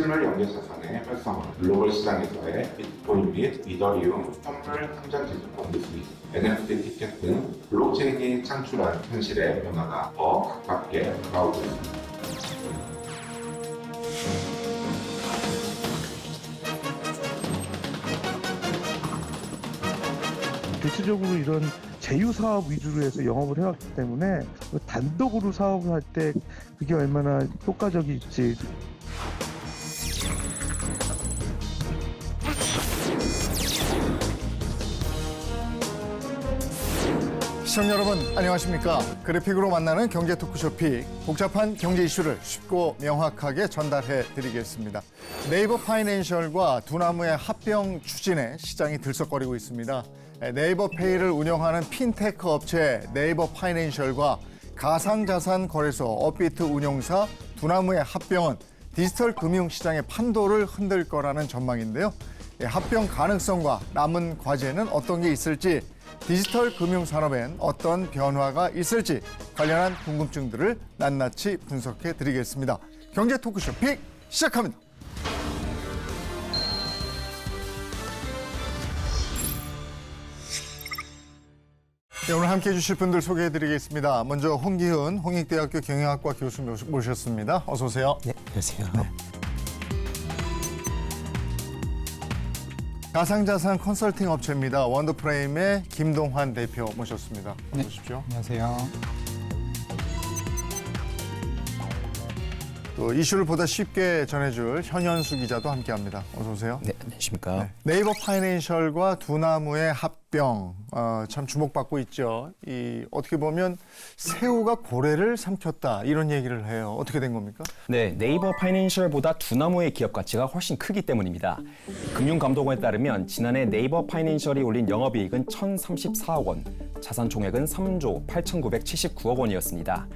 실물 연계 자산의 활성화, 글로벌 시장에서의 비트코인 및 이더리움, 선물 상장 지수 펀드 수익, NFT 티켓 등 블록체인이 창출한 현실의 변화가 더 가깝게 다가오고 있습니다. 대체적으로 이런 제휴 사업 위주로 해서 영업을 해왔기 때문에 단독으로 사업을 할 때 그게 얼마나 효과적일지. 시청자 여러분 안녕하십니까. 그래픽으로 만나는 경제 토크쇼 픽, 복잡한 경제 이슈를 쉽고 명확하게 전달해 드리겠습니다. 네이버 파이낸셜과 두나무의 합병 추진에 시장이 들썩거리고 있습니다. 네이버 페이를 운영하는 핀테크 업체 네이버 파이낸셜과 가상자산 거래소 업비트 운용사 두나무의 합병은 디지털 금융 시장의 판도를 흔들 거라는 전망인데요. 합병 가능성과 남은 과제는 어떤 게 있을지, 디지털 금융 산업엔 어떤 변화가 있을지 관련한 궁금증들을 낱낱이 분석해 드리겠습니다. 경제 토크쇼 픽 시작합니다. 네, 오늘 함께해 주실 분들 소개해 드리겠습니다. 먼저 홍기훈 홍익대학교 경영학과 교수 모셨습니다. 어서 오세요. 네, 안녕하세요. 가상자산 컨설팅 업체입니다. 원더프레임의 김동환 대표 모셨습니다. 어서 네. 오십시오. 안녕하세요. 또 이슈를 보다 쉽게 전해줄 현현수 기자도 함께합니다. 어서 오세요. 네, 안녕하십니까. 네이버 파이낸셜과 두나무의 합병 참 주목받고 있죠. 어떻게 보면 새우가 고래를 삼켰다 이런 얘기를 해요. 어떻게 된 겁니까? 네, 네이버 파이낸셜보다 두나무의 기업 가치가 훨씬 크기 때문입니다. 금융감독원에 따르면 지난해 네이버 파이낸셜이 올린 영업이익은 1,034억 원, 자산 총액은 3조 8,979억 원이었습니다.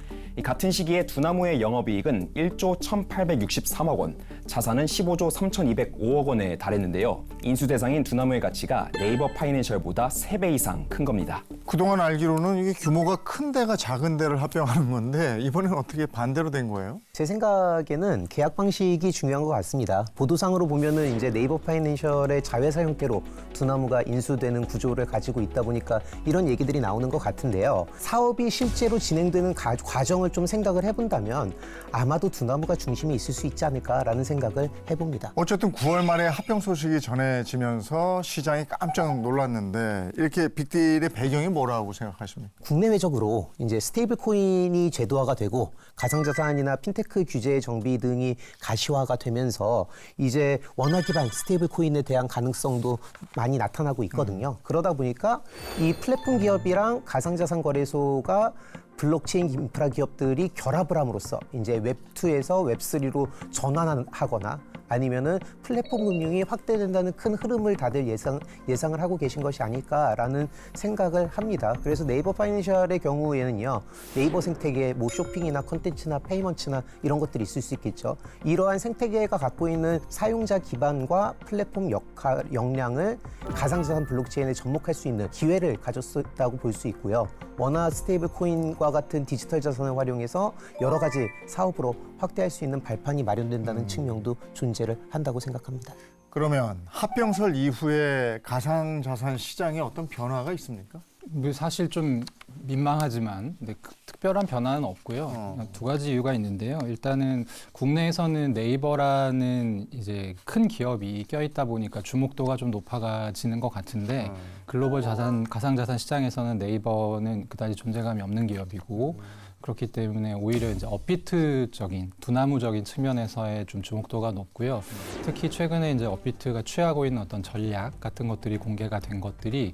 같은 시기에 두나무의 영업이익은 1조 1,863억 원, 자산은 15조 3,205억 원에 달했는데요. 인수 대상인 두나무의 가치가 네이버 파이낸셜보다 3배 이상 큰 겁니다. 그동안 알기로는 이게 규모가 큰 데가 작은 데를 합병하는 건데 이번에는 어떻게 반대로 된 거예요? 제 생각에는 계약 방식이 중요한 것 같습니다. 보도상으로 보면은 이제 네이버 파이낸셜의 자회사 형태로 두나무가 인수되는 구조를 가지고 있다 보니까 이런 얘기들이 나오는 것 같은데요. 사업이 실제로 진행되는 과정을 좀 생각을 해본다면 아마도 두나무가 중심이 있을 수 있지 않을까라는 생각을 해봅니다. 어쨌든 9월 말에 합병 소식이 전해지면서 시장이 깜짝 놀랐는데 이렇게 빅딜의 배경이 뭐라고 생각하십니까? 국내외적으로 이제 스테이블 코인이 제도화가 되고 가상자산이나 핀테크 규제 정비 등이 가시화가 되면서 이제 원화 기반 스테이블 코인에 대한 가능성도 많이 나타나고 있거든요. 그러다 보니까 이 플랫폼 기업이랑 가상자산 거래소가 블록체인 인프라 기업들이 결합을 함으로써 이제 웹2에서 웹3로 전환하거나 아니면은 플랫폼 금융이 확대된다는 큰 흐름을 다들 예상을 하고 계신 것이 아닐까라는 생각을 합니다. 그래서 네이버 파이낸셜의 경우에는요, 네이버 생태계, 뭐 쇼핑이나 컨텐츠나 페이먼트나 이런 것들이 있을 수 있겠죠. 이러한 생태계가 갖고 있는 사용자 기반과 플랫폼 역량을 가상자산 블록체인에 접목할 수 있는 기회를 가졌다고 볼 수 있고요. 원화 스테이블 코인과 같은 디지털 자산을 활용해서 여러 가지 사업으로 확대할 수 있는 발판이 마련된다는 측면도 존재를 한다고 생각합니다. 그러면 합병설 이후에 가상자산 시장에 어떤 변화가 있습니까? 뭐 사실 좀 민망하지만 특별한 변화는 없고요. 두 가지 이유가 있는데요. 일단은 국내에서는 네이버라는 이제 큰 기업이 껴있다 보니까 주목도가 좀 높아지는 것 같은데 글로벌 가상자산 시장에서는 네이버는 그다지 존재감이 없는 기업이고 그렇기 때문에 오히려 이제 업비트적인 두나무적인 측면에서의 좀 주목도가 높고요. 특히 최근에 이제 업비트가 취하고 있는 어떤 전략 같은 것들이 공개가 된 것들이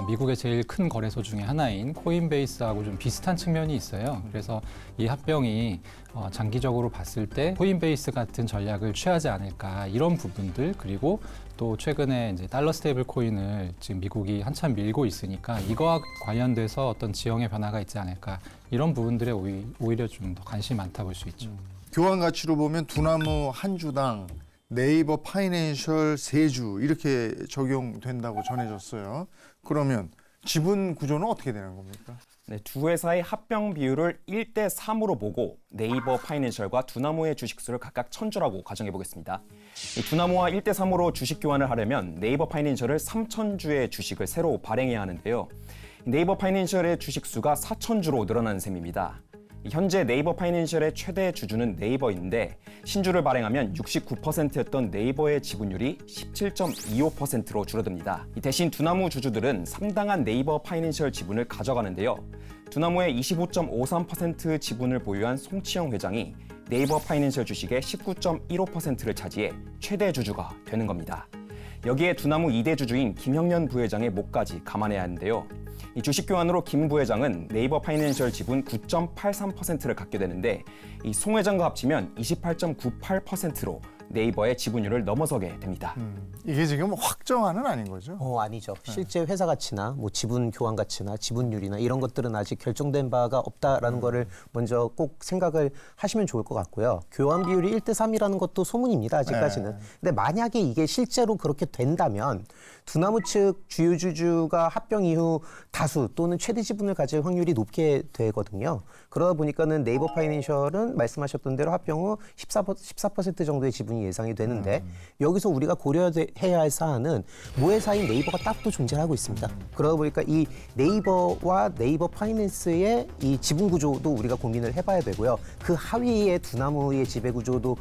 미국의 제일 큰 거래소 중에 하나인 코인베이스하고 좀 비슷한 측면이 있어요. 그래서 이 합병이 장기적으로 봤을 때 코인베이스 같은 전략을 취하지 않을까 이런 부분들, 그리고 또 최근에 이제 달러 스테이블 코인을 지금 미국이 한참 밀고 있으니까 이거와 관련돼서 어떤 지형의 변화가 있지 않을까 이런 부분들에 오히려 좀 더 관심이 많다 볼 수 있죠. 교환 가치로 보면 두나무 한 주당 네이버 파이낸셜 3주 이렇게 적용된다고 전해졌어요. 그러면 지분 구조는 어떻게 되는 겁니까? 네, 두 회사의 합병 비율을 1대 3으로 보고 네이버 파이낸셜과 두나무의 주식수를 각각 1000주라고 가정해 보겠습니다. 이 두나무와 1대 3으로 주식 교환을 하려면 네이버 파이낸셜을 3000주의 주식을 새로 발행해야 하는데요. 네이버 파이낸셜의 주식수가 4000주로 늘어나는 셈입니다. 현재 네이버 파이낸셜의 최대 주주는 네이버인데 신주를 발행하면 69%였던 네이버의 지분율이 17.25%로 줄어듭니다. 대신 두나무 주주들은 상당한 네이버 파이낸셜 지분을 가져가는데요. 두나무의 25.53% 지분을 보유한 송치영 회장이 네이버 파이낸셜 주식의 19.15%를 차지해 최대 주주가 되는 겁니다. 여기에 두나무 2대 주주인 김형년 부회장의 몫까지 감안해야 하는데요. 이 주식 교환으로 김 부회장은 네이버 파이낸셜 지분 9.83%를 갖게 되는데 이 송 회장과 합치면 28.98%로 네이버의 지분율을 넘어서게 됩니다. 이게 지금 확정안은 아닌 거죠? 아니죠. 실제 회사 가치나 뭐 지분 교환 가치나 지분율이나 이런 것들은 아직 결정된 바가 없다라는 거를 먼저 꼭 생각을 하시면 좋을 것 같고요. 교환 비율이 1대 3이라는 것도 소문입니다. 아직까지는. 근데 만약에 이게 실제로 그렇게 된다면 두나무 측 주요 주주가 합병 이후 다수 또는 최대 지분을 가질 확률이 높게 되거든요. 그러다 보니까는 네이버 파이낸셜은 말씀하셨던 대로 합병 후 14% 정도의 지분이 예상이 되는데 여기서 우리가 고려해야 할 사안은 모회사인 네이버가 딱도 존재를 하고 있습니다. 그러다 보니까 이 네이버와 네이버 파이낸스의 이 지분 구조도 우리가 고민을 해봐야 되고요. 그 하위의 두나무의 지배 구조도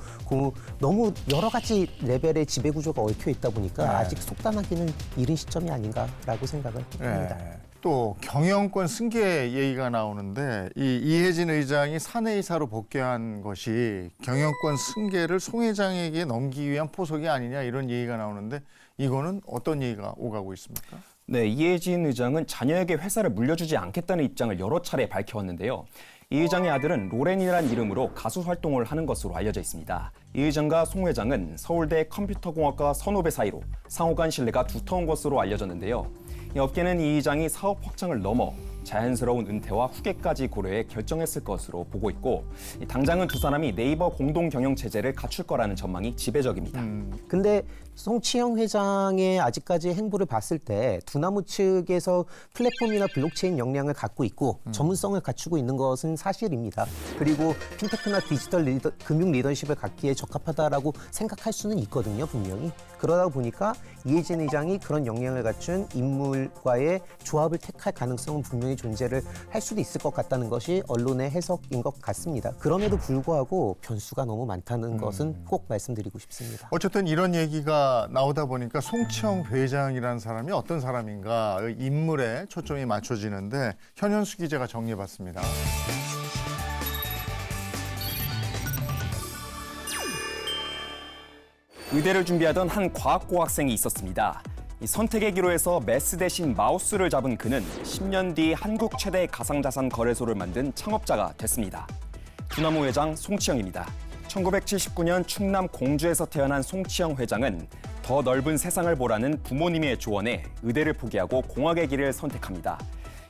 너무 여러 가지 레벨의 지배 구조가 얽혀 있다 보니까 아직 속단하기는 이른 시점이 아닌가라고 생각을 합니다. 또 경영권 승계 얘기가 나오는데 이혜진 의장이 사내이사로 복귀한 것이 경영권 승계를 송 회장에게 넘기기 위한 포석이 아니냐 이런 얘기가 나오는데 이거는 어떤 얘기가 오가고 있습니까? 네, 이혜진 의장은 자녀에게 회사를 물려주지 않겠다는 입장을 여러 차례 밝혀왔는데요. 이 의장의 아들은 로렌이라는 이름으로 가수 활동을 하는 것으로 알려져 있습니다. 이 의장과 송 회장은 서울대 컴퓨터공학과 선후배 사이로 상호간 신뢰가 두터운 것으로 알려졌는데요. 이 업계는 이 의장이 사업 확장을 넘어 자연스러운 은퇴와 후계까지 고려해 결정했을 것으로 보고 있고 당장은 두 사람이 네이버 공동 경영 체제를 갖출 거라는 전망이 지배적입니다. 근데 송치영 회장의 아직까지 행보를 봤을 때 두나무 측에서 플랫폼이나 블록체인 역량을 갖고 있고 전문성을 갖추고 있는 것은 사실입니다. 그리고 핀테크나 디지털 금융 리더십을 갖기에 적합하다라고 생각할 수는 있거든요, 분명히. 그러다 보니까 이혜진 의장이 그런 역량을 갖춘 인물과의 조합을 택할 가능성은 분명히 존재를 할 수도 있을 것 같다는 것이 언론의 해석인 것 같습니다. 그럼에도 불구하고 변수가 너무 많다는 것은 꼭 말씀드리고 싶습니다. 어쨌든 이런 얘기가 나오다 보니까 송치영 회장이라는 사람이 어떤 사람인가 인물에 초점이 맞춰지는데 현현수 기자가 정리해봤습니다. 의대를 준비하던 한 과학고 학생이 있었습니다. 이 선택의 기로에서 매스 대신 마우스를 잡은 그는 10년 뒤 한국 최대 가상자산 거래소를 만든 창업자가 됐습니다. 두나무 회장 송치영입니다. 1979년 충남 공주에서 태어난 송치영 회장은 더 넓은 세상을 보라는 부모님의 조언에 의대를 포기하고 공학의 길을 선택합니다.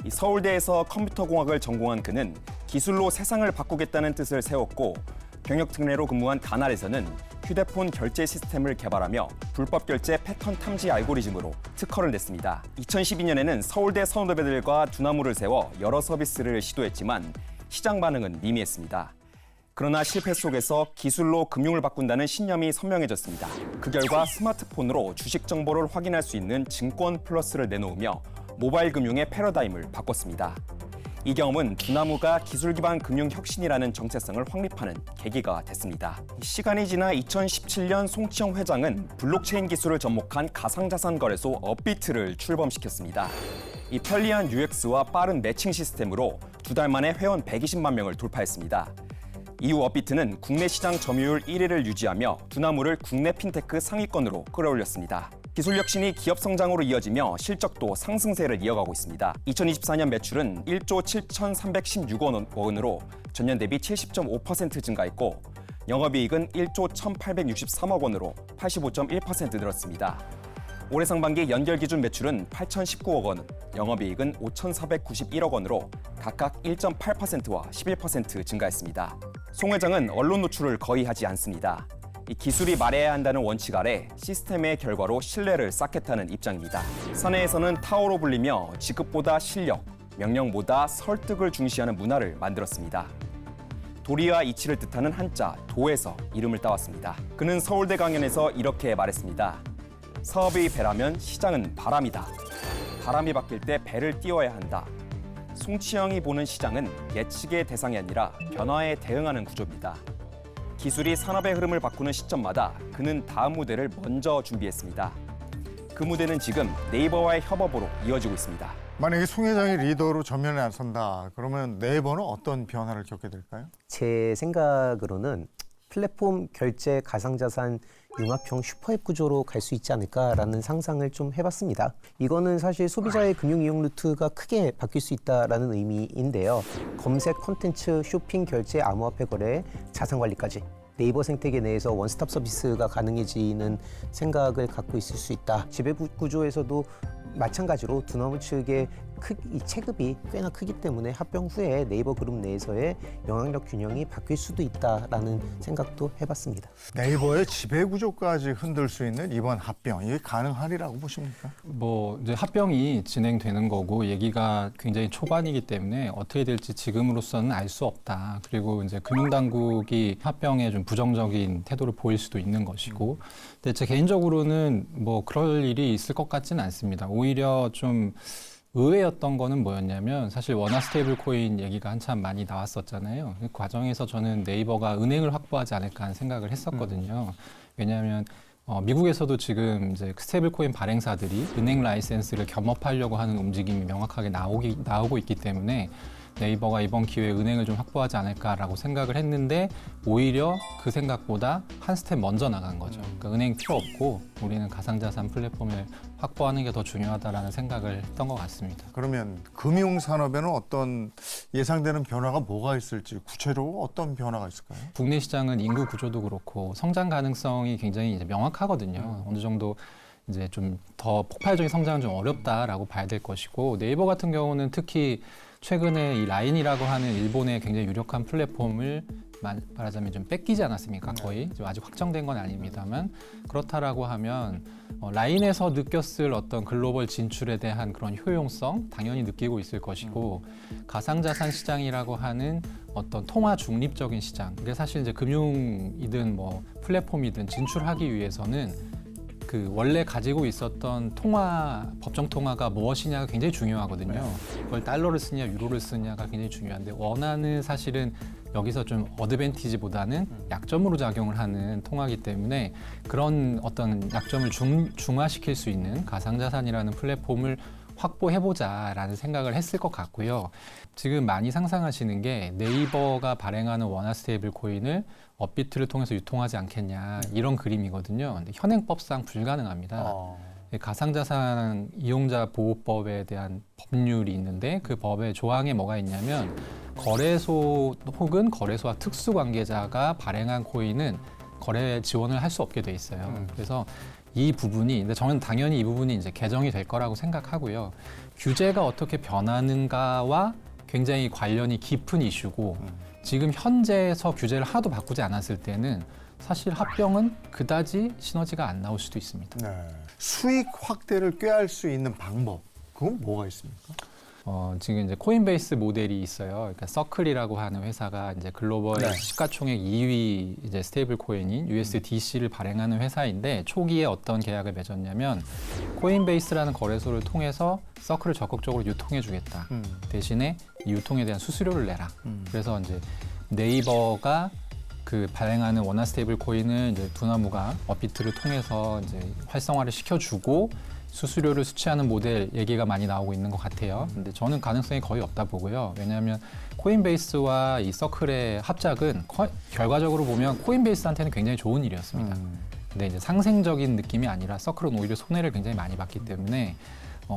이 서울대에서 컴퓨터공학을 전공한 그는 기술로 세상을 바꾸겠다는 뜻을 세웠고 병역특례로 근무한 다날에서는 휴대폰 결제 시스템을 개발하며 불법 결제 패턴 탐지 알고리즘으로 특허를 냈습니다. 2012년에는 서울대 선후배들과 두나무를 세워 여러 서비스를 시도했지만 시장 반응은 미미했습니다. 그러나 실패 속에서 기술로 금융을 바꾼다는 신념이 선명해졌습니다. 그 결과 스마트폰으로 주식 정보를 확인할 수 있는 증권 플러스를 내놓으며 모바일 금융의 패러다임을 바꿨습니다. 이 경험은 두나무가 기술 기반 금융 혁신이라는 정체성을 확립하는 계기가 됐습니다. 시간이 지나 2017년 송치영 회장은 블록체인 기술을 접목한 가상자산 거래소 업비트를 출범시켰습니다. 이 편리한 UX와 빠른 매칭 시스템으로 두 달 만에 회원 120만 명을 돌파했습니다. 이후 업비트는 국내 시장 점유율 1위를 유지하며 두나무를 국내 핀테크 상위권으로 끌어올렸습니다. 기술 혁신이 기업 성장으로 이어지며 실적도 상승세를 이어가고 있습니다. 2024년 매출은 1조 7,316억 원으로 전년 대비 70.5% 증가했고 영업이익은 1조 1,863억 원으로 85.1% 늘었습니다. 올해 상반기 연결 기준 매출은 8,019억 원, 영업이익은 5,491억 원으로 각각 1.8%와 11% 증가했습니다. 송 회장은 언론 노출을 거의 하지 않습니다. 이 기술이 말해야 한다는 원칙 아래 시스템의 결과로 신뢰를 쌓겠다는 입장입니다. 사내에서는 타워로 불리며 직급보다 실력, 명령보다 설득을 중시하는 문화를 만들었습니다. 도리와 이치를 뜻하는 한자 도에서 이름을 따왔습니다. 그는 서울대 강연에서 이렇게 말했습니다. 사업이 배라면 시장은 바람이다. 바람이 바뀔 때 배를 띄워야 한다. 송치영이 보는 시장은 예측의 대상이 아니라 변화에 대응하는 구조입니다. 기술이 산업의 흐름을 바꾸는 시점마다 그는 다음 무대를 먼저 준비했습니다. 그 무대는 지금 네이버와의 협업으로 이어지고 있습니다. 만약에 송 회장이 리더로 전면에 나선다. 그러면 네이버는 어떤 변화를 겪게 될까요? 제 생각으로는 플랫폼 결제 가상자산 융합형 슈퍼앱 구조로 갈 수 있지 않을까라는 상상을 좀 해봤습니다. 이거는 사실 소비자의 금융 이용 루트가 크게 바뀔 수 있다라는 의미인데요. 검색, 콘텐츠, 쇼핑, 결제, 암호화폐 거래, 자산 관리까지 네이버 생태계 내에서 원스톱 서비스가 가능해지는 생각을 갖고 있을 수 있다. 지배 구조에서도 마찬가지로 두나무 측의 이 체급이 꽤나 크기 때문에 합병 후에 네이버 그룹 내에서의 영향력 균형이 바뀔 수도 있다라는 생각도 해봤습니다. 네이버의 지배 구조까지 흔들 수 있는 이번 합병, 이게 가능하리라고 보십니까? 뭐 이제 합병이 진행되는 거고 얘기가 굉장히 초반이기 때문에 어떻게 될지 지금으로서는 알 수 없다. 그리고 이제 금융당국이 합병에 좀 부정적인 태도를 보일 수도 있는 것이고, 근데 제 개인적으로는 뭐 그럴 일이 있을 것 같지는 않습니다. 오히려 좀 의외였던 거는 뭐였냐면 사실 원화 스테이블 코인 얘기가 한참 많이 나왔었잖아요. 그 과정에서 저는 네이버가 은행을 확보하지 않을까 하는 생각을 했었거든요. 왜냐하면 미국에서도 지금 이제 스테이블 코인 발행사들이 은행 라이센스를 겸업하려고 하는 움직임이 명확하게 나오고 있기 때문에 네이버가 이번 기회에 은행을 좀 확보하지 않을까라고 생각을 했는데 오히려 그 생각보다 한 스텝 먼저 나간 거죠. 그러니까 은행 필요 없고 우리는 가상자산 플랫폼을 확보하는 게 더 중요하다라는 생각을 했던 것 같습니다. 그러면 금융산업에는 어떤 예상되는 변화가 뭐가 있을지 구체적으로 어떤 변화가 있을까요? 국내 시장은 인구 구조도 그렇고 성장 가능성이 굉장히 이제 명확하거든요. 어느 정도 이제 좀 더 폭발적인 성장은 좀 어렵다라고 봐야 될 것이고 네이버 같은 경우는 특히 최근에 이 라인이라고 하는 일본의 굉장히 유력한 플랫폼을 말하자면 좀 뺏기지 않았습니까? 거의 지금 아직 확정된 건 아닙니다만 그렇다라고 하면 라인에서 느꼈을 어떤 글로벌 진출에 대한 그런 효용성 당연히 느끼고 있을 것이고 가상자산 시장이라고 하는 어떤 통화 중립적인 시장, 이게 사실 이제 금융이든 뭐 플랫폼이든 진출하기 위해서는 그 원래 가지고 있었던 법정 통화가 무엇이냐가 굉장히 중요하거든요. 그걸 달러를 쓰냐 유로를 쓰냐가 굉장히 중요한데 원화는 사실은 여기서 좀 어드밴티지보다는 약점으로 작용을 하는 통화이기 때문에 그런 어떤 약점을 중화시킬 수 있는 가상자산이라는 플랫폼을 확보해보자라는 생각을 했을 것 같고요. 지금 많이 상상하시는 게 네이버가 발행하는 원화 스테이블 코인을 업비트를 통해서 유통하지 않겠냐 이런 그림이거든요. 근데 현행법상 불가능합니다. 가상자산 이용자 보호법에 대한 법률이 있는데 그 법의 조항에 뭐가 있냐면 거래소 혹은 거래소와 특수관계자가 발행한 코인은 거래 지원을 할 수 없게 돼 있어요. 그래서 이 부분이, 근데 저는 당연히 이 부분이 이제 개정이 될 거라고 생각하고요. 규제가 어떻게 변하는가와 굉장히 관련이 깊은 이슈고 지금 현재에서 규제를 하나도 바꾸지 않았을 때는 사실 합병은 그다지 시너지가 안 나올 수도 있습니다. 네. 수익 확대를 꾀할 수 있는 방법, 그건 뭐가 있습니까? 지금 이제 코인베이스 모델이 있어요. 그러니까 서클이라고 하는 회사가 이제 글로벌 시가총액 2위 이제 스테이블 코인인 USDC를 발행하는 회사인데 초기에 어떤 계약을 맺었냐면 코인베이스라는 거래소를 통해서 서클을 적극적으로 유통해주겠다. 대신에 이 유통에 대한 수수료를 내라. 그래서 이제 네이버가 그 발행하는 원화 스테이블 코인을 이제 두나무가 업비트를 통해서 이제 활성화를 시켜주고 수수료를 수취하는 모델 얘기가 많이 나오고 있는 것 같아요. 근데 저는 가능성이 거의 없다 보고요. 왜냐하면 코인베이스와 이 서클의 합작은 결과적으로 보면 코인베이스한테는 굉장히 좋은 일이었습니다. 근데 이제 상생적인 느낌이 아니라 서클은 오히려 손해를 굉장히 많이 봤기 때문에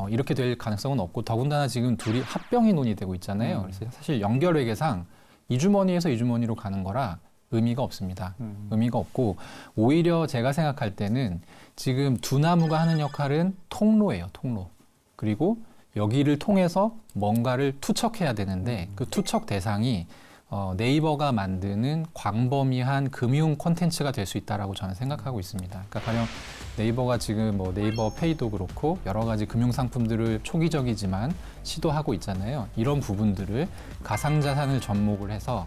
이렇게 될 가능성은 없고 더군다나 지금 둘이 합병이 논의되고 있잖아요. 그래서 사실 연결회계상 이주머니에서 이주머니로 가는 거라 의미가 없습니다. 의미가 없고 오히려 제가 생각할 때는 지금 두나무가 하는 역할은 통로예요. 통로. 그리고 여기를 통해서 뭔가를 투척해야 되는데 그 투척 대상이 네이버가 만드는 광범위한 금융 콘텐츠가 될 수 있다라고 저는 생각하고 있습니다. 그러니까 가령 네이버가 지금 뭐 네이버 페이도 그렇고 여러 가지 금융 상품들을 초기적이지만 시도하고 있잖아요. 이런 부분들을 가상자산을 접목을 해서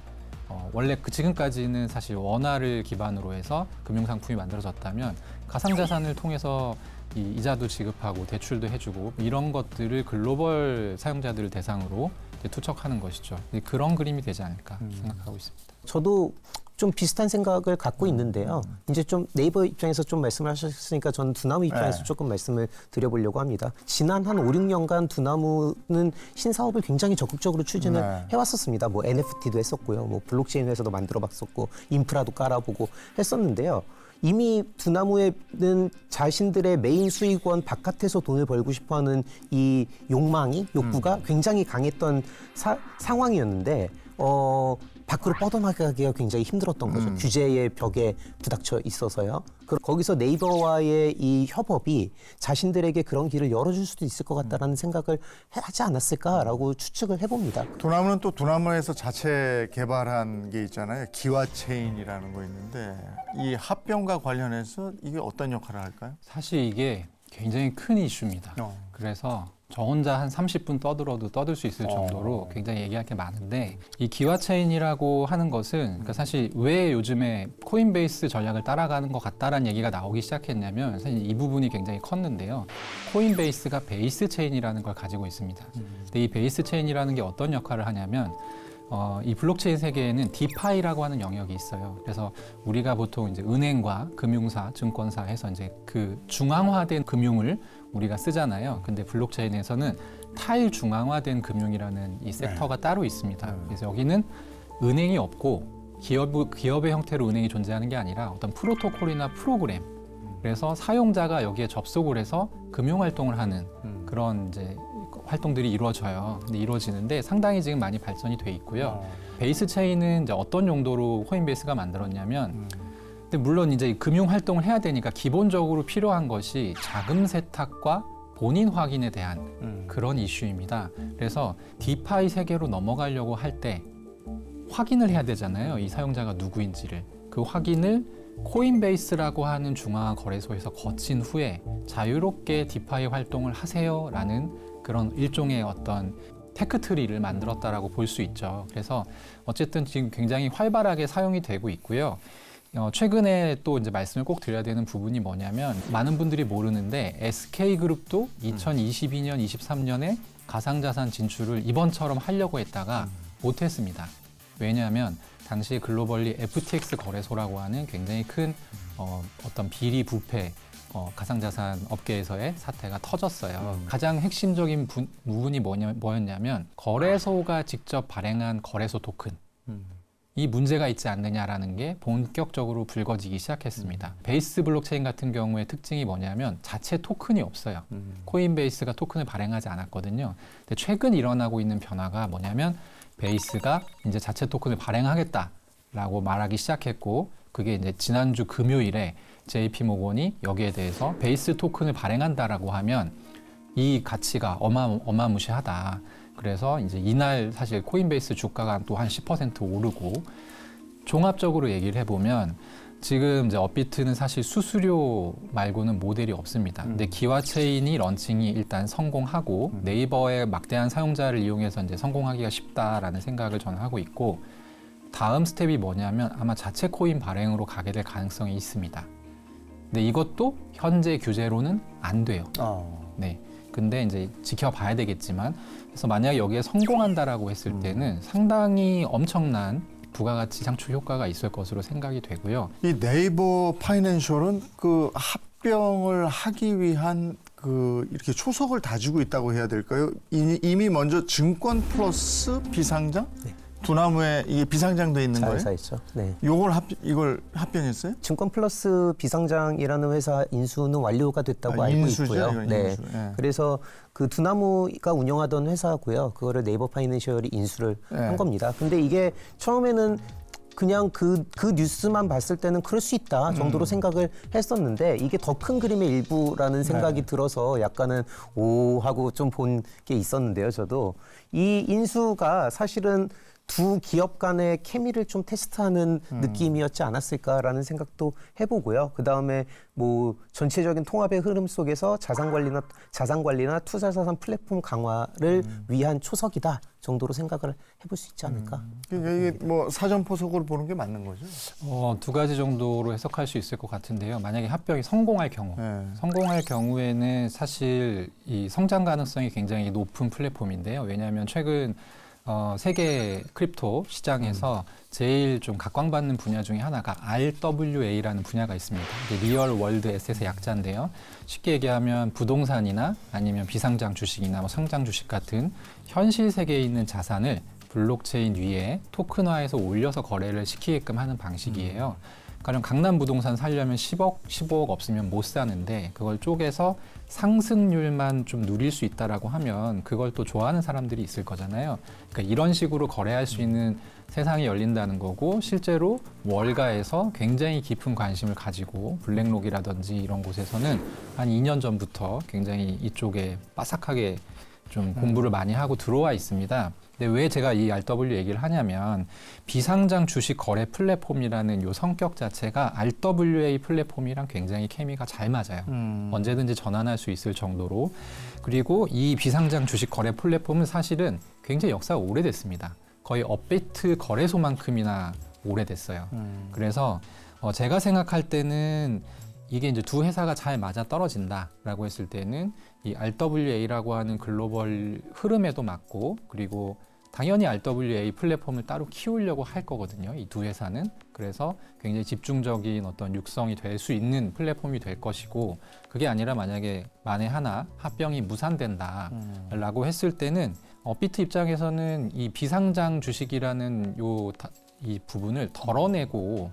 원래 지금까지는 사실 원화를 기반으로 해서 금융 상품이 만들어졌다면 가상자산을 통해서 이 이자도 지급하고 대출도 해주고 이런 것들을 글로벌 사용자들을 대상으로 이제 투척하는 것이죠. 그런 그림이 되지 않을까 생각하고 있습니다. 저도 좀 비슷한 생각을 갖고 있는데요. 이제 좀 네이버 입장에서 좀 말씀을 하셨으니까 저는 두나무 입장에서 네. 조금 말씀을 드려보려고 합니다. 지난 한 5, 6년간 두나무는 신사업을 굉장히 적극적으로 추진을 네. 해왔었습니다. 뭐 NFT도 했었고요. 뭐 블록체인 회사도 만들어봤었고 인프라도 깔아보고 했었는데요. 이미 두나무에는 자신들의 메인 수익원 바깥에서 돈을 벌고 싶어하는 이 욕구가 굉장히 강했던 상황이었는데 밖으로 뻗어나가기가 굉장히 힘들었던 거죠. 규제의 벽에 부닥쳐 있어서요. 거기서 네이버와의 이 협업이 자신들에게 그런 길을 열어줄 수도 있을 것 같다라는 생각을 하지 않았을까라고 추측을 해봅니다. 두나무는 또 두나무에서 자체 개발한 게 있잖아요. 기와체인이라는 거 있는데 이 합병과 관련해서 이게 어떤 역할을 할까요? 사실 이게 굉장히 큰 이슈입니다. 그래서 저 혼자 한 30분 떠들어도 떠들 수 있을 정도로 굉장히 얘기할 게 많은데 이 기와체인이라고 하는 것은 그러니까 사실 왜 요즘에 코인베이스 전략을 따라가는 것 같다라는 얘기가 나오기 시작했냐면 사실 이 부분이 굉장히 컸는데요. 코인베이스가 베이스 체인이라는 걸 가지고 있습니다. 근데 이 베이스 체인이라는 게 어떤 역할을 하냐면 이 블록체인 세계에는 디파이라고 하는 영역이 있어요. 그래서 우리가 보통 이제 은행과 금융사, 증권사 해서 이제 그 중앙화된 금융을 우리가 쓰잖아요. 근데 블록체인에서는 탈중앙화된 금융이라는 이 섹터가 따로 있습니다. 그래서 여기는 은행이 없고 기업의 형태로 은행이 존재하는 게 아니라 어떤 프로토콜이나 프로그램. 그래서 사용자가 여기에 접속을 해서 금융 활동을 하는 그런 이제 활동들이 이루어져요. 근데 이루어지는데 상당히 지금 많이 발전이 돼 있고요. 베이스 체인은 이제 어떤 용도로 코인베이스가 만들었냐면 근데 물론 이제 금융 활동을 해야 되니까 기본적으로 필요한 것이 자금 세탁과 본인 확인에 대한 그런 이슈입니다. 그래서 디파이 세계로 넘어가려고 할 때 확인을 해야 되잖아요. 이 사용자가 누구인지를. 그 확인을 코인베이스라고 하는 중앙화 거래소에서 거친 후에 자유롭게 디파이 활동을 하세요라는 그런 일종의 어떤 테크트리를 만들었다라고 볼 수 있죠. 그래서 어쨌든 지금 굉장히 활발하게 사용이 되고 있고요. 최근에 또 이제 말씀을 꼭 드려야 되는 부분이 뭐냐면 많은 분들이 모르는데 SK그룹도 2022년, 23년에 가상자산 진출을 이번처럼 하려고 했다가 못했습니다. 왜냐하면 당시 글로벌리 FTX 거래소라고 하는 굉장히 큰 어떤 비리 부패 가상자산 업계에서의 사태가 터졌어요. 가장 핵심적인 부분이 뭐였냐면 거래소가 직접 발행한 거래소 토큰. 이 문제가 있지 않느냐라는 게 본격적으로 불거지기 시작했습니다. 베이스 블록체인 같은 경우에 특징이 뭐냐면 자체 토큰이 없어요. 코인베이스가 토큰을 발행하지 않았거든요. 근데 최근 일어나고 있는 변화가 뭐냐면 베이스가 이제 자체 토큰을 발행하겠다라고 말하기 시작했고 그게 이제 지난주 금요일에 JP모건이 여기에 대해서 베이스 토큰을 발행한다라고 하면 이 가치가 어마무시하다. 그래서 이제 이날 사실 코인베이스 주가가 또 한 10% 오르고 종합적으로 얘기를 해보면 지금 이제 업비트는 사실 수수료 말고는 모델이 없습니다. 근데 기와체인이 런칭이 일단 성공하고 네이버의 막대한 사용자를 이용해서 이제 성공하기가 쉽다라는 생각을 저는 하고 있고 다음 스텝이 뭐냐면 아마 자체 코인 발행으로 가게 될 가능성이 있습니다. 근데 이것도 현재 규제로는 안 돼요. 네. 근데 이제 지켜봐야 되겠지만 그래서 만약에 여기에 성공한다라고 했을 때는 상당히 엄청난 부가가치 창출 효과가 있을 것으로 생각이 되고요. 이 네이버 파이낸셜은 그 합병을 하기 위한 그 이렇게 초석을 다지고 있다고 해야 될까요? 이미 먼저 증권 플러스 비상장? 네. 두나무에 이게 비상장돼 있는 거예요? 자회사 있죠. 네. 이걸 합병했어요? 증권 플러스 비상장이라는 회사 인수는 완료가 됐다고 알고 인수죠, 있고요. 이건 네. 인수. 네. 그래서 그 두나무가 운영하던 회사고요. 그거를 네이버 파이낸셜이 인수를 네. 한 겁니다. 근데 이게 처음에는 그냥 그 뉴스만 봤을 때는 그럴 수 있다 정도로 생각을 했었는데 이게 더 큰 그림의 일부라는 생각이 들어서 약간은 오 하고 좀 본 게 있었는데요. 저도 이 인수가 사실은 두 기업 간의 케미를 좀 테스트하는 느낌이었지 않았을까라는 생각도 해보고요. 그 다음에 뭐 전체적인 통합의 흐름 속에서 자산 관리나 투자 자산 플랫폼 강화를 위한 초석이다 정도로 생각을 해볼 수 있지 않을까. 그러니까 이게 뭐 사전 포석으로 보는 게 맞는 거죠? 두 가지 정도로 해석할 수 있을 것 같은데요. 만약에 합병이 성공할 경우, 성공할 경우에는 사실 이 성장 가능성이 굉장히 높은 플랫폼인데요. 왜냐하면 최근 세계 크립토 시장에서 제일 좀 각광받는 분야 중에 하나가 RWA라는 분야가 있습니다. 이게 리얼 월드 에셋의 약자인데요. 쉽게 얘기하면 부동산이나 아니면 비상장 주식이나 뭐 상장 주식 같은 현실 세계에 있는 자산을 블록체인 위에 토큰화해서 올려서 거래를 시키게끔 하는 방식이에요. 가령 강남 부동산 살려면 10억, 15억 없으면 못 사는데 그걸 쪼개서 상승률만 좀 누릴 수 있다라고 하면 그걸 또 좋아하는 사람들이 있을 거잖아요. 그러니까 이런 식으로 거래할 수 있는 세상이 열린다는 거고 실제로 월가에서 굉장히 깊은 관심을 가지고 블랙록이라든지 이런 곳에서는 한 2년 전부터 굉장히 이쪽에 빠삭하게 좀 공부를 많이 하고 들어와 있습니다. 근데 왜 제가 이 RW 얘기를 하냐면 비상장 주식 거래 플랫폼이라는 요 성격 자체가 RWA 플랫폼이랑 굉장히 케미가 잘 맞아요. 언제든지 전환할 수 있을 정도로. 그리고 이 비상장 주식 거래 플랫폼은 사실은 굉장히 역사가 오래됐습니다. 거의 업비트 거래소만큼이나 오래됐어요. 그래서 제가 생각할 때는 이게 이제 두 회사가 잘 맞아 떨어진다라고 했을 때는 이 RWA라고 하는 글로벌 흐름에도 맞고 그리고 당연히 RWA 플랫폼을 따로 키우려고 할 거거든요. 이 두 회사는. 그래서 굉장히 집중적인 어떤 육성이 될 수 있는 플랫폼이 될 것이고 그게 아니라 만약에 만에 하나 합병이 무산된다라고 했을 때는 업비트 입장에서는 이 비상장 주식이라는 이 부분을 덜어내고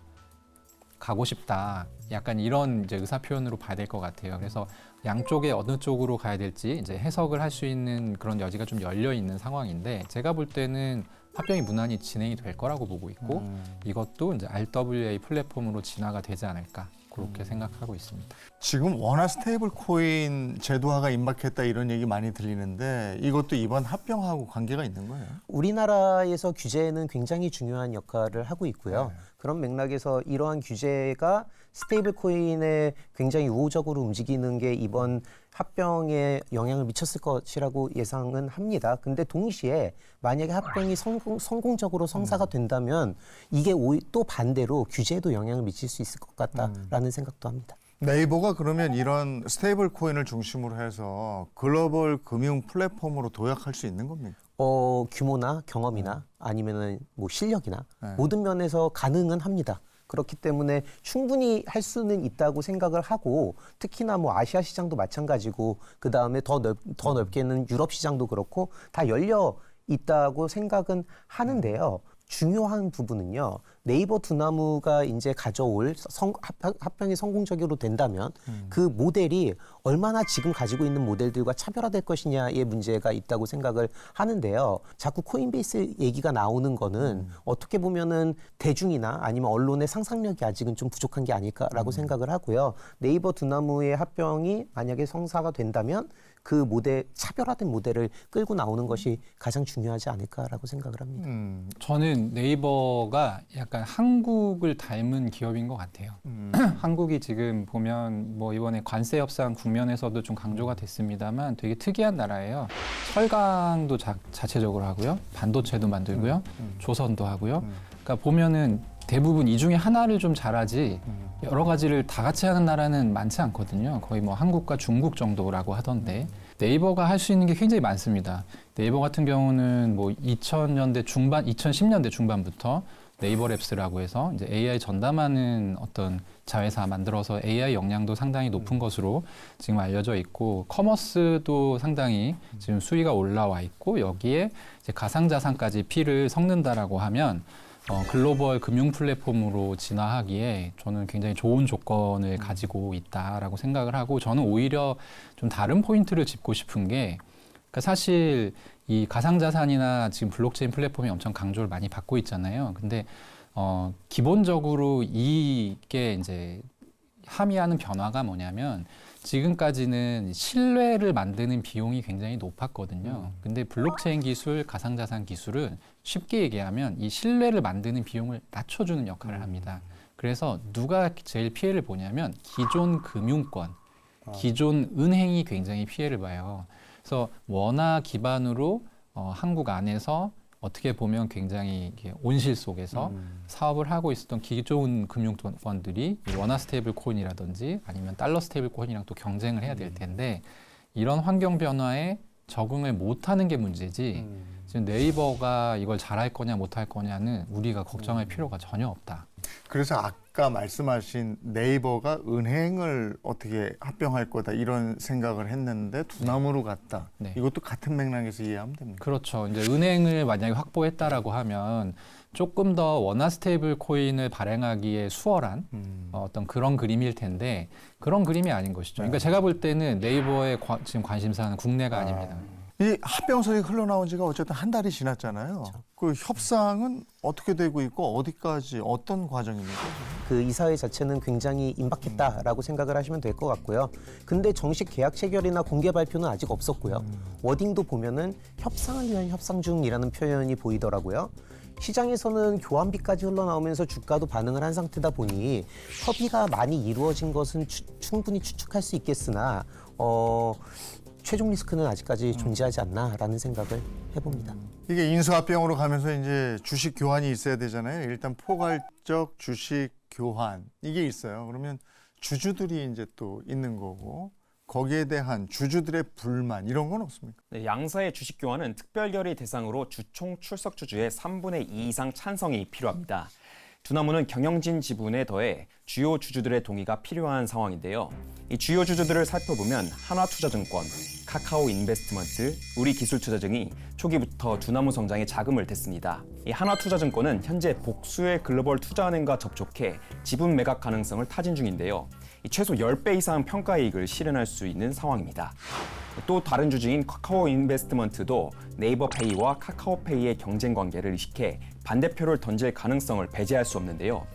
가고 싶다. 약간 이런 이제 의사 표현으로 봐야 될 것 같아요. 그래서 양쪽에 어느 쪽으로 가야 될지 이제 해석을 할 수 있는 그런 여지가 좀 열려 있는 상황인데 제가 볼 때는 합병이 무난히 진행이 될 거라고 보고 있고 이것도 이제 RWA 플랫폼으로 진화가 되지 않을까 그렇게 생각하고 있습니다. 지금 워낙 스테이블 코인 제도화가 임박했다 이런 얘기 많이 들리는데 이것도 이번 합병하고 관계가 있는 거예요? 우리나라에서 규제는 굉장히 중요한 역할을 하고 있고요. 그런 맥락에서 이러한 규제가 스테이블 코인에 굉장히 우호적으로 움직이는 게 이번 합병에 영향을 미쳤을 것이라고 예상은 합니다. 근데 동시에 만약에 합병이 성공적으로 성사가 된다면 이게 또 반대로 규제에도 영향을 미칠 수 있을 것 같다라는 생각도 합니다. 네이버가 그러면 이런 스테이블 코인을 중심으로 해서 글로벌 금융 플랫폼으로 도약할 수 있는 겁니까? 규모나 경험이나 아니면은 뭐 실력이나 모든 면에서 가능은 합니다. 그렇기 때문에 충분히 할 수는 있다고 생각을 하고 특히나 뭐 아시아 시장도 마찬가지고 그 다음에 더 넓게는 유럽 시장도 그렇고 다 열려 있다고 생각은 하는데요. 중요한 부분은요. 네이버 두나무가 이제 가져올 합병이 성공적으로 된다면 그 모델이 얼마나 지금 가지고 있는 모델들과 차별화될 것이냐의 문제가 있다고 생각을 하는데요. 자꾸 코인베이스 얘기가 나오는 거는 어떻게 보면은 대중이나 아니면 언론의 상상력이 아직은 좀 부족한 게 아닐까라고 생각을 하고요. 네이버 두나무의 합병이 만약에 성사가 된다면 그 모델, 차별화된 모델을 끌고 나오는 것이 가장 중요하지 않을까라고 생각을 합니다. 저는 네이버가 약간 한국을 닮은 기업인 것 같아요. 한국이 지금 보면 뭐 이번에 관세 협상 국면에서도 좀 강조가 됐습니다만 되게 특이한 나라예요. 철강도 자체적으로 하고요. 반도체도 만들고요. 조선도 하고요. 그러니까 보면은 대부분 이 중에 하나를 좀 잘하지 여러 가지를 다 같이 하는 나라는 많지 않거든요. 거의 뭐 한국과 중국 정도라고 하던데 네이버가 할 수 있는 게 굉장히 많습니다. 네이버 같은 경우는 뭐 2000년대 중반, 2010년대 중반부터 네이버 랩스라고 해서 이제 AI 전담하는 어떤 자회사 만들어서 AI 역량도 상당히 높은 것으로 지금 알려져 있고 커머스도 상당히 지금 수위가 올라와 있고 여기에 이제 가상자산까지 피를 섞는다라고 하면 글로벌 금융 플랫폼으로 진화하기에 저는 굉장히 좋은 조건을 가지고 있다라고 생각을 하고 저는 오히려 좀 다른 포인트를 짚고 싶은 게 그러니까 사실 이 가상자산이나 지금 블록체인 플랫폼이 엄청 강조를 많이 받고 있잖아요. 근데 기본적으로 이게 이제 함의하는 변화가 뭐냐면 지금까지는 신뢰를 만드는 비용이 굉장히 높았거든요. 근데 블록체인 기술, 가상자산 기술은 쉽게 얘기하면 이 신뢰를 만드는 비용을 낮춰주는 역할을 합니다. 그래서 누가 제일 피해를 보냐면 기존 금융권, 기존 은행이 굉장히 피해를 봐요. 그래서 원화 기반으로 한국 안에서 어떻게 보면 굉장히 이렇게 온실 속에서 사업을 하고 있었던 기존 금융권들이 원화 스테이블 코인이라든지 아니면 달러 스테이블 코인이랑 또 경쟁을 해야 될 텐데 이런 환경 변화에 적응을 못하는 게 문제지 지금 네이버가 이걸 잘할 거냐 못할 거냐는 우리가 걱정할 필요가 전혀 없다. 그래서 아까 말씀하신 네이버가 은행을 어떻게 합병할 거다 이런 생각을 했는데 두나무로 갔다. 네. 이것도 같은 맥락에서 이해하면 됩니다. 그렇죠. 이제 은행을 만약에 확보했다라고 하면 조금 더 원화 스테이블 코인을 발행하기에 수월한 어떤 그런 그림일 텐데 그런 그림이 아닌 것이죠. 그러니까 제가 볼 때는 네이버의 지금 관심사는 국내가 아닙니다. 이 합병설이 흘러나온 지가 어쨌든 한 달이 지났잖아요. 그 협상은 어떻게 되고 있고 어디까지 어떤 과정입니까? 그 이사회 자체는 굉장히 임박했다라고 생각을 하시면 될 것 같고요. 근데 정식 계약 체결이나 공개 발표는 아직 없었고요. 워딩도 보면은 협상을 위한 협상 중이라는 표현이 보이더라고요. 시장에서는 교환비까지 흘러나오면서 주가도 반응을 한 상태다 보니 협의가 많이 이루어진 것은 충분히 추측할 수 있겠으나 최종 리스크는 아직까지 존재하지 않나라는 생각을 해봅니다. 이게 인수합병으로 가면서 이제 주식 교환이 있어야 되잖아요. 일단 포괄적 주식 교환 이게 있어요. 그러면 주주들이 이제 또 있는 거고 거기에 대한 주주들의 불만 이런 건 없습니까? 네, 양사의 주식 교환은 특별결의 대상으로 주총 출석 주주의 3분의 2 이상 찬성이 필요합니다. 두나무는 경영진 지분에 더해 주요 주주들의 동의가 필요한 상황인데요. 이 주요 주주들을 살펴보면 하나투자증권, 카카오 인베스트먼트, 우리기술투자 등이 초기부터 두나무 성장에 자금을 댔습니다. 이 하나투자증권은 현재 복수의 글로벌 투자은행과 접촉해 지분 매각 가능성을 타진 중인데요. 최소 10배 이상 평가이익을 실현할 수 있는 상황입니다. 또 다른 주주인 카카오 인베스트먼트도 네이버페이와 카카오페이의 경쟁 관계를 의식해 반대표를 던질 가능성을 배제할 수 없는데요.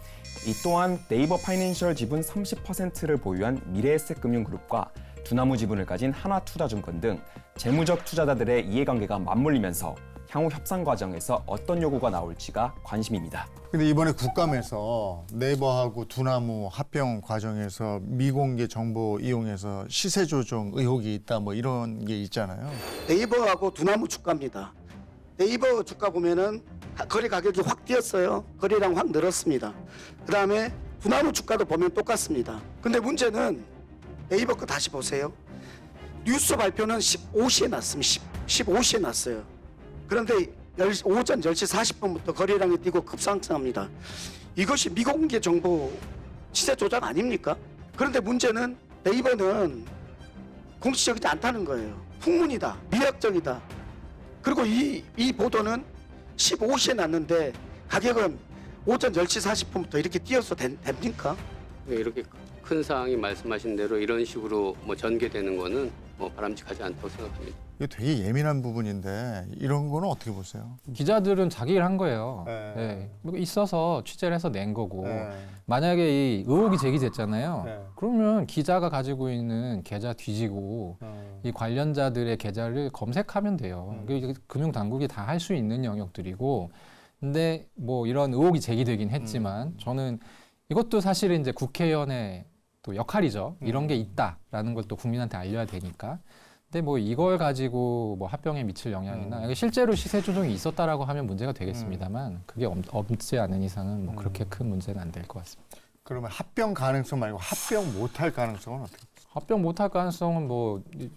이 또한 네이버 파이낸셜 지분 30%를 보유한 미래에셋금융그룹과 두나무 지분을 가진 하나투자증권 등 재무적 투자자들의 이해관계가 맞물리면서 향후 협상 과정에서 어떤 요구가 나올지가 관심입니다. 근데 이번에 국감에서 네이버하고 두나무 합병 과정에서 미공개 정보 이용해서 시세 조정 의혹이 있다 뭐 이런 게 있잖아요. 네이버하고 두나무 주가입니다. 네이버 주가 보면은 거래 가격이 확 뛰었어요. 거래량 확 늘었습니다. 그 다음에 두나무 주가도 보면 똑같습니다. 근데 문제는 네이버 거 다시 보세요. 뉴스 발표는 15시에 났습니다. 15시에 났어요. 그런데 오전 10시 40분부터 거래량이 뛰고 급상승합니다. 이것이 미공개 정보 시세 조작 아닙니까? 그런데 문제는 네이버는 공식적이지 않다는 거예요. 풍문이다, 미학적이다. 그리고 이 보도는 15시에 났는데 가격은 오전 10시 40분부터 이렇게 뛰어서 됩니까? 이렇게 큰 사항이 말씀하신 대로 이런 식으로 전개되는 거는 바람직하지 않다고 생각합니다. 이게 되게 예민한 부분인데 이런 거는 어떻게 보세요? 기자들은 자기 일 한 거예요. 네. 네. 있어서 취재를 해서 낸 거고 네. 만약에 이 의혹이 제기됐잖아요. 네. 그러면 기자가 가지고 있는 계좌 뒤지고 이 관련자들의 계좌를 검색하면 돼요. 이게 금융당국이 다 할 수 있는 영역들이고 근데 이런 의혹이 제기되긴 했지만 저는 이것도 사실은 이제 국회의원의 또 역할이죠. 이런 게 있다라는 걸 또 국민한테 알려야 되니까. 근데 이걸 가지고 합병에 미칠 영향이나 실제로 시세 조정이 있었다라고 하면 문제가 되겠습니다만 그게 없지 않은 이상은 그렇게 큰 문제는 안 될 것 같습니다. 그러면 합병 가능성 말고 합병 못할 가능성은 어떻게? 합병 못할 가능성은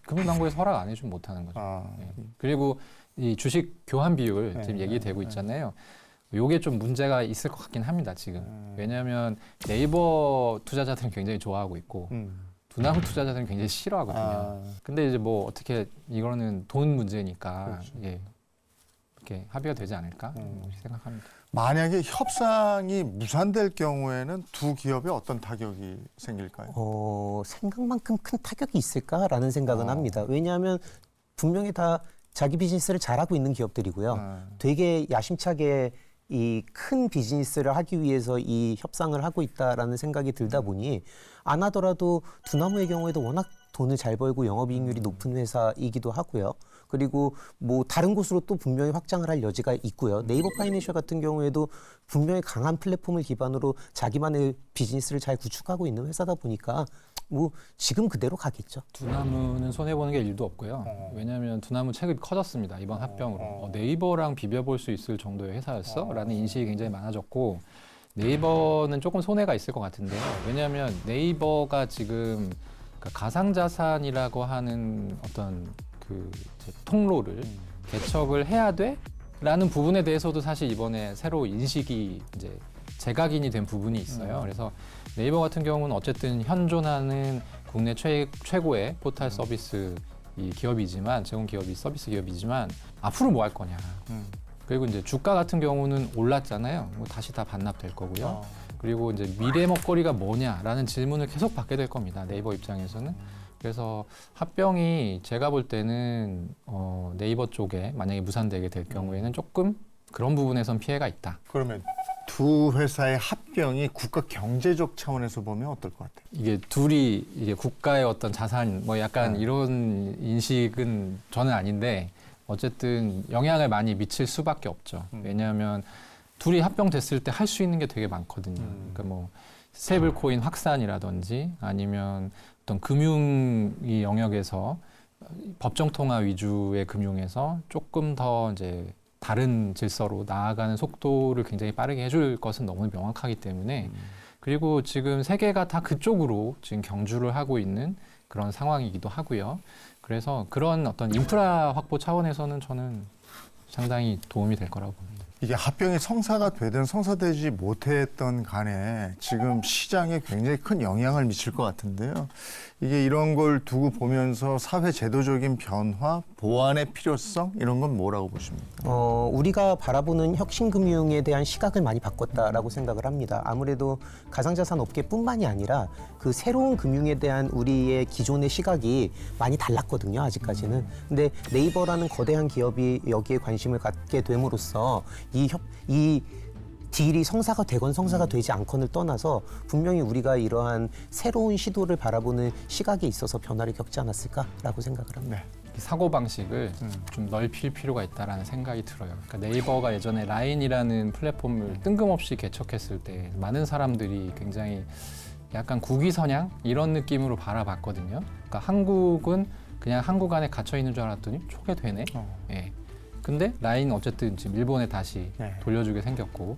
금융당국에서 허락 안 해주면 못하는 거죠. 예. 그리고 이 주식 교환 비율 지금 얘기되고 있잖아요. 요게 좀 문제가 있을 것 같긴 합니다, 지금. 왜냐하면 네이버 투자자들은 굉장히 좋아하고 있고 두나무 투자자들은 굉장히 싫어하거든요. 근데 이제 어떻게 이거는 돈 문제니까 그렇죠. 예, 이렇게 합의가 되지 않을까 생각합니다. 만약에 협상이 무산될 경우에는 두 기업에 어떤 타격이 생길까요? 생각만큼 큰 타격이 있을까라는 생각은 합니다. 왜냐하면 분명히 다 자기 비즈니스를 잘하고 있는 기업들이고요. 되게 야심차게 이 큰 비즈니스를 하기 위해서 이 협상을 하고 있다라는 생각이 들다 보니 안 하더라도 두나무의 경우에도 워낙 돈을 잘 벌고 영업이익률이 높은 회사이기도 하고요. 그리고 뭐 다른 곳으로 또 분명히 확장을 할 여지가 있고요. 네이버 파이낸셜 같은 경우에도 분명히 강한 플랫폼을 기반으로 자기만의 비즈니스를 잘 구축하고 있는 회사다 보니까 뭐 지금 그대로 가겠죠. 두나무는 손해 보는 게 일도 없고요. 왜냐하면 두나무 체급이 커졌습니다. 이번 합병으로 네이버랑 비벼볼 수 있을 정도의 회사였어라는 인식이 굉장히 많아졌고 네이버는 조금 손해가 있을 것 같은데요. 왜냐하면 네이버가 지금 그러니까 가상자산이라고 하는 어떤 그 이제 통로를 개척을 해야 돼라는 부분에 대해서도 사실 이번에 새로 인식이 이제 재각인이 된 부분이 있어요. 그래서 네이버 같은 경우는 어쨌든 현존하는 국내 최고의 포털 서비스 이 기업이지만 제공 기업이 서비스 기업이지만 앞으로 뭐 할 거냐. 그리고 이제 주가 같은 경우는 올랐잖아요. 뭐 다시 다 반납될 거고요. 그리고 이제 미래 먹거리가 뭐냐라는 질문을 계속 받게 될 겁니다. 네이버 입장에서는. 그래서 합병이 제가 볼 때는 네이버 쪽에 만약에 무산되게 될 경우에는 조금 그런 부분에선 피해가 있다. 그러면 두 회사의 합병이 국가 경제적 차원에서 보면 어떨 것 같아요? 이게 둘이 이게 국가의 어떤 자산 뭐 약간 이런 인식은 저는 아닌데 어쨌든 영향을 많이 미칠 수밖에 없죠. 왜냐하면 둘이 합병됐을 때 할 수 있는 게 되게 많거든요. 그러니까 뭐 스테이블 코인 확산이라든지 아니면 어떤 금융 이 영역에서 법정 통화 위주의 금융에서 조금 더 이제 다른 질서로 나아가는 속도를 굉장히 빠르게 해줄 것은 너무 명확하기 때문에 그리고 지금 세계가 다 그쪽으로 지금 경주를 하고 있는 그런 상황이기도 하고요. 그래서 그런 어떤 인프라 확보 차원에서는 저는 상당히 도움이 될 거라고 봅니다. 이게 합병이 성사가 되든 성사되지 못했던 간에 지금 시장에 굉장히 큰 영향을 미칠 것 같은데요. 이게 이런 걸 두고 보면서 사회 제도적인 변화, 보완의 필요성 이런 건 뭐라고 보십니까? 우리가 바라보는 혁신금융에 대한 시각을 많이 바꿨다라고 생각을 합니다. 아무래도 가상자산 업계뿐만이 아니라 그 새로운 금융에 대한 우리의 기존의 시각이 많이 달랐거든요, 아직까지는. 근데 네이버라는 거대한 기업이 여기에 관심을 갖게 됨으로써 이 딜이 성사가 되건 성사가 되지 않건을 떠나서 분명히 우리가 이러한 새로운 시도를 바라보는 시각에 있어서 변화를 겪지 않았을까라고 생각을 합니다. 네. 사고 방식을 좀 넓힐 필요가 있다라는 생각이 들어요. 그러니까 네이버가 예전에 라인이라는 플랫폼을 뜬금없이 개척했을 때 많은 사람들이 굉장히 약간 국위선양 이런 느낌으로 바라봤거든요. 그러니까 한국은 그냥 한국 안에 갇혀 있는 줄 알았더니 초게 되네. 예. 근데 라인 어쨌든 지금 일본에 다시 돌려주게 생겼고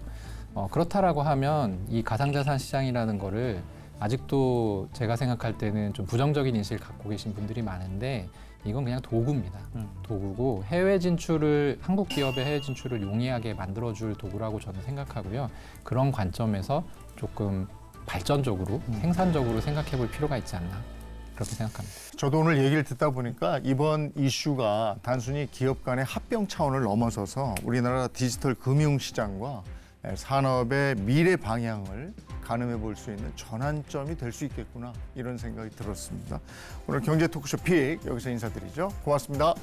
그렇다라고 하면 이 가상자산 시장이라는 거를 아직도 제가 생각할 때는 좀 부정적인 인식을 갖고 계신 분들이 많은데 이건 그냥 도구입니다. 도구고 해외 진출을 한국 기업의 해외 진출을 용이하게 만들어줄 도구라고 저는 생각하고요. 그런 관점에서 조금 발전적으로 생산적으로 생각해볼 필요가 있지 않나. 그렇게 생각합니다. 저도 오늘 얘기를 듣다 보니까 이번 이슈가 단순히 기업 간의 합병 차원을 넘어서서 우리나라 디지털 금융시장과 산업의 미래 방향을 가늠해 볼 수 있는 전환점이 될 수 있겠구나 이런 생각이 들었습니다. 오늘 경제 토크쇼 픽 여기서 인사드리죠. 고맙습니다.